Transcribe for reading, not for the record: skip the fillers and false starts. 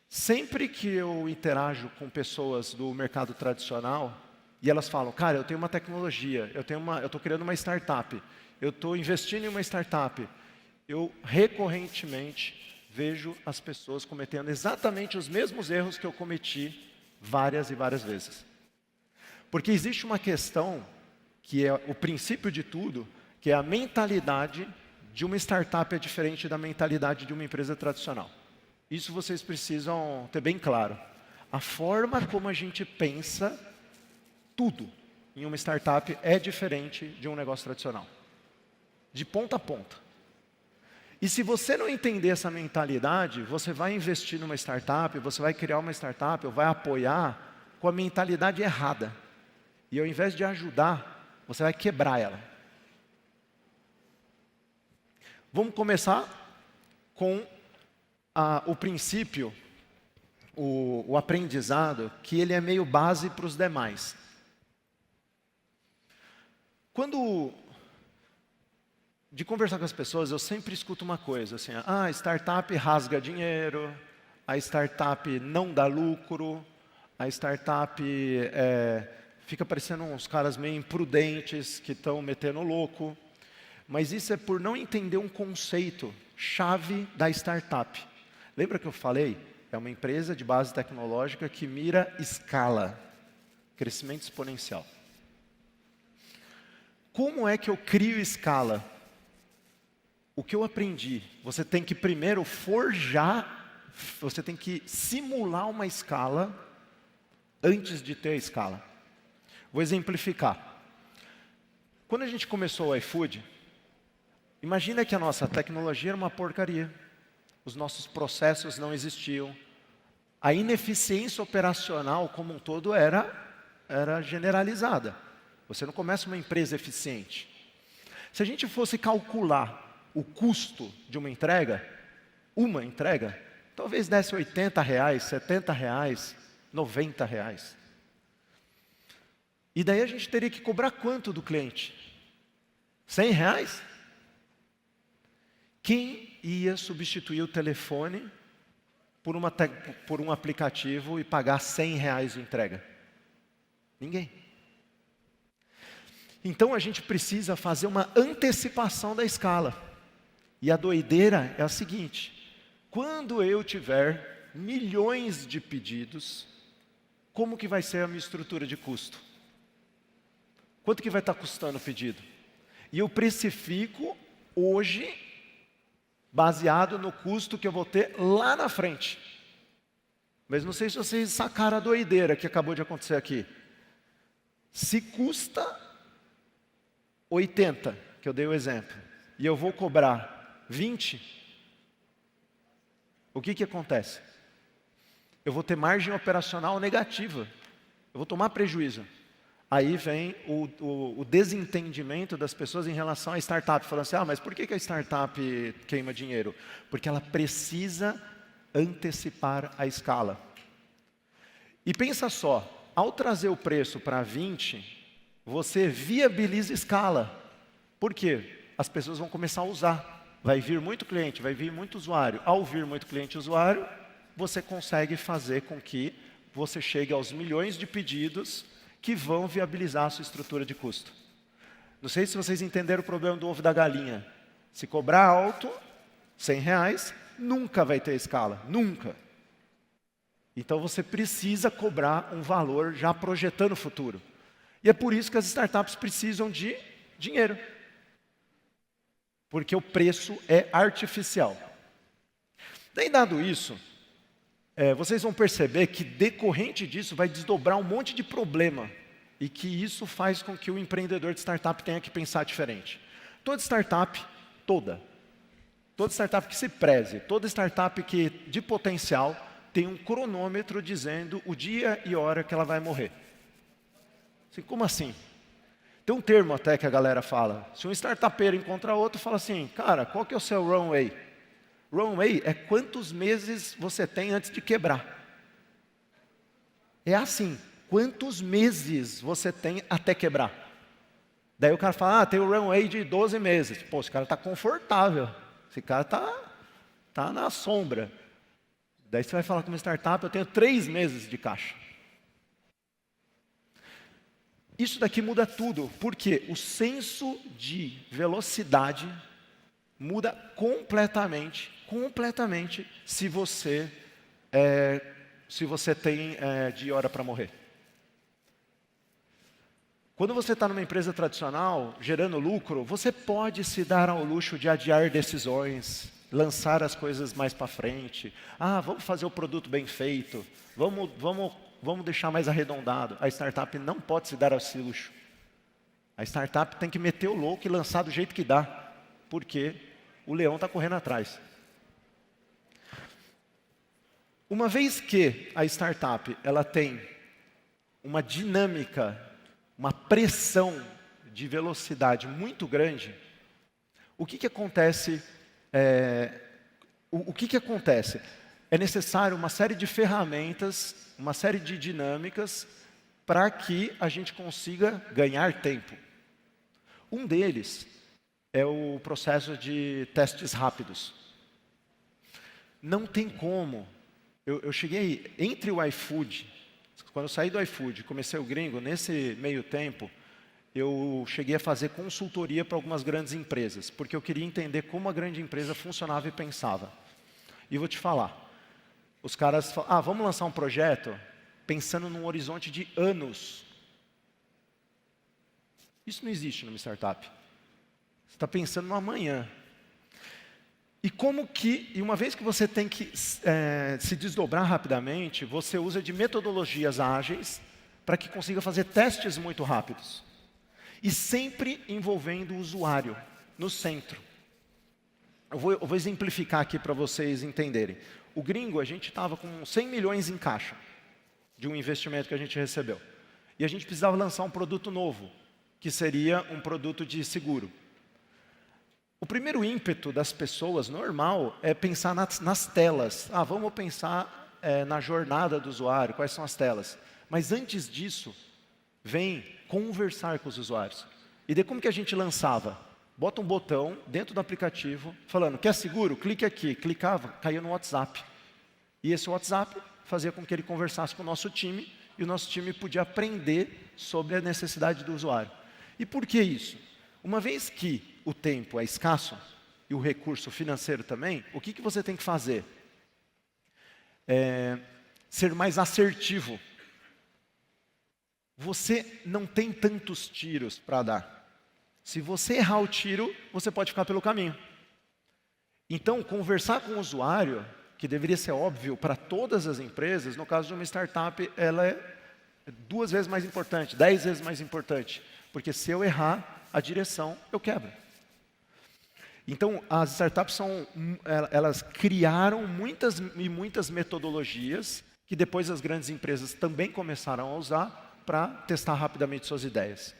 Sempre que eu interajo com pessoas do mercado tradicional, e elas falam, cara, eu tenho uma tecnologia, eu estou criando uma startup, eu estou investindo em uma startup, eu recorrentemente vejo as pessoas cometendo exatamente os mesmos erros que eu cometi várias e várias vezes. Porque existe uma questão, que é o princípio de tudo, que é a mentalidade de uma startup é diferente da mentalidade de uma empresa tradicional. Isso vocês precisam ter bem claro. A forma como a gente pensa tudo em uma startup é diferente de um negócio tradicional. De ponta a ponta. E se você não entender essa mentalidade, você vai investir numa startup, você vai criar uma startup, ou vai apoiar com a mentalidade errada. E ao invés de ajudar, você vai quebrar ela. Vamos começar com o princípio, o aprendizado, que ele é meio base para os demais. De conversar com as pessoas, eu sempre escuto uma coisa, assim, a startup rasga dinheiro, a startup não dá lucro, a startup fica parecendo uns caras meio imprudentes que estão metendo louco. Mas isso é por não entender um conceito chave da startup. Lembra que eu falei? É uma empresa de base tecnológica que mira escala, crescimento exponencial. Como é que eu crio escala? O que eu aprendi? Você tem que primeiro forjar, você tem que simular uma escala antes de ter a escala. Vou exemplificar. Quando a gente começou o iFood, imagina que a nossa tecnologia era uma porcaria. Os nossos processos não existiam. A ineficiência operacional como um todo era generalizada. Você não começa uma empresa eficiente. Se a gente fosse calcular o custo de uma entrega, talvez desse R$80, R$70, R$90. E daí a gente teria que cobrar quanto do cliente? R$100? Quem ia substituir o telefone por um aplicativo e pagar R$100 de entrega? Ninguém. Então a gente precisa fazer uma antecipação da escala. E a doideira é a seguinte: quando eu tiver milhões de pedidos, como que vai ser a minha estrutura de custo? Quanto que vai estar custando o pedido? E eu precifico hoje, baseado no custo que eu vou ter lá na frente. Mas não sei se vocês sacaram a doideira que acabou de acontecer aqui. Se custa 80, que eu dei o exemplo, e eu vou cobrar 20, o que acontece? Eu vou ter margem operacional negativa. Eu vou tomar prejuízo. Aí vem o desentendimento das pessoas em relação à startup. Falando assim, mas por que a startup queima dinheiro? Porque ela precisa antecipar a escala. E pensa só, ao trazer o preço para 20, você viabiliza escala. Por quê? As pessoas vão começar a usar. Vai vir muito cliente, vai vir muito usuário. Ao vir muito cliente e usuário, você consegue fazer com que você chegue aos milhões de pedidos que vão viabilizar a sua estrutura de custo. Não sei se vocês entenderam o problema do ovo da galinha. Se cobrar alto, R$100, nunca vai ter escala, nunca. Então você precisa cobrar um valor já projetando o futuro. E é por isso que as startups precisam de dinheiro. Porque o preço é artificial. Daí, dado isso, vocês vão perceber que decorrente disso vai desdobrar um monte de problema. E que isso faz com que o empreendedor de startup tenha que pensar diferente. Toda startup que se preze, toda startup que de potencial tem um cronômetro dizendo o dia e hora que ela vai morrer. Assim, como assim? Tem um termo até que a galera fala. Se um startupeiro encontra outro, fala assim, cara, qual que é o seu runway? Runway é quantos meses você tem antes de quebrar. É assim, quantos meses você tem até quebrar. Daí o cara fala, tem o runway de 12 meses. Pô, esse cara está confortável. Esse cara está na sombra. Daí você vai falar com uma startup, eu tenho 3 meses de caixa. Isso daqui muda tudo, porque o senso de velocidade muda completamente, se você tem de hora para morrer. Quando você está numa empresa tradicional, gerando lucro, você pode se dar ao luxo de adiar decisões, lançar as coisas mais para frente. Vamos fazer o produto bem feito, vamos deixar mais arredondado. A startup não pode se dar esse luxo. A startup tem que meter o louco e lançar do jeito que dá, porque o leão está correndo atrás. Uma vez que a startup ela tem uma dinâmica, uma pressão de velocidade muito grande, o que acontece? O que acontece? É necessário uma série de ferramentas, uma série de dinâmicas para que a gente consiga ganhar tempo. Um deles é o processo de testes rápidos. Não tem como. Eu cheguei entre o iFood, quando eu saí do iFood, comecei o Gringo, nesse meio tempo, eu cheguei a fazer consultoria para algumas grandes empresas, porque eu queria entender como a grande empresa funcionava e pensava. E vou te falar, os caras falam, vamos lançar um projeto pensando num horizonte de anos. Isso não existe numa startup. Você está pensando no amanhã. E uma vez que você tem que se desdobrar rapidamente, você usa de metodologias ágeis para que consiga fazer testes muito rápidos. E sempre envolvendo o usuário no centro. Eu vou exemplificar aqui para vocês entenderem. O Gringo, a gente estava com 100 milhões em caixa de um investimento que a gente recebeu. E a gente precisava lançar um produto novo, que seria um produto de seguro. O primeiro ímpeto das pessoas, normal, é pensar nas telas. Vamos pensar na jornada do usuário, quais são as telas. Mas antes disso, vem conversar com os usuários. E daí como que a gente lançava? Bota um botão dentro do aplicativo, falando, quer seguro? Clique aqui. Clicava, caía no WhatsApp. E esse WhatsApp fazia com que ele conversasse com o nosso time, e o nosso time podia aprender sobre a necessidade do usuário. E por que isso? Uma vez que o tempo é escasso, e o recurso financeiro também, o que você tem que fazer? Ser mais assertivo. Você não tem tantos tiros para dar. Se você errar o tiro, você pode ficar pelo caminho. Então, conversar com o usuário, que deveria ser óbvio para todas as empresas, no caso de uma startup, ela é 2 vezes mais importante, 10 vezes mais importante. Porque se eu errar a direção, eu quebro. Então, as startups elas criaram muitas metodologias que depois as grandes empresas também começaram a usar para testar rapidamente suas ideias.